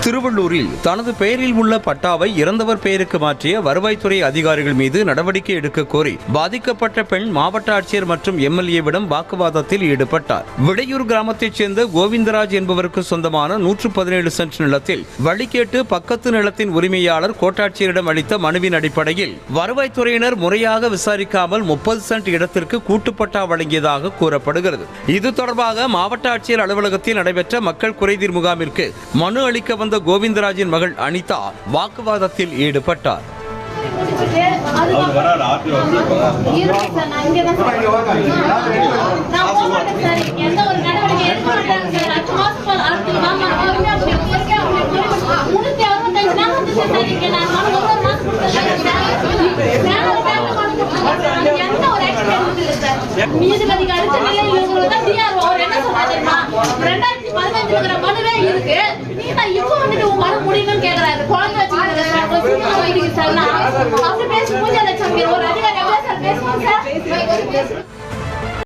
திருவள்ளூரில் தனது பெயரில் உள்ள பட்டாவை இறந்தவர் பெயருக்கு மாற்றிய வருவாய்த்துறை அதிகாரிகள் மீது நடவடிக்கை எடுக்க கோரி பாதிக்கப்பட்ட பெண் மாவட்ட ஆட்சியர் மற்றும் எம்எல்ஏவிடம் வாக்குவாதத்தில் ஈடுபட்டார். விடையூர் கிராமத்தைச் சேர்ந்த கோவிந்தராஜ் என்பவருக்கு சொந்தமான 117 சென்ட் நிலத்தில் வழி கேட்டு பக்கத்து நிலத்தின் உரிமையாளர் கோட்டாட்சியரிடம் அளித்த மனுவின் அடிப்படையில் வருவாய்த்துறையினர் முறையாக விசாரிக்காமல் 30 சென்ட் இடத்திற்கு கூட்டுப்பட்டா வழங்கியதாக கூறப்படுகிறது. இது தொடர்பாக மாவட்ட ஆட்சியர் அலுவலகத்தில் நடைபெற்ற மக்கள் குறைதீர் முகாமிற்கு மனு அளிக்க வந்த கோவிந்தராஜின் மகள் அனிதா வாக்குவாதத்தில் ஈடுபட்டார். நீதிபதிக்கு அடுத்த நிலையில் இவங்களுக்கு டிஆர்ஓ அவர் என்ன சொன்னாரு, 2015 மனுவே இருக்கு, நீ தான் இப்ப வந்துட்டு உன் மனு முடியணும்னு கேக்குறாரு. குழந்தை வச்சுக்கிறது அப்படி பேசி மூஞ்சால ஒரு அதிகாரி எவ்வளவு சார் பேசுவோம் சார்.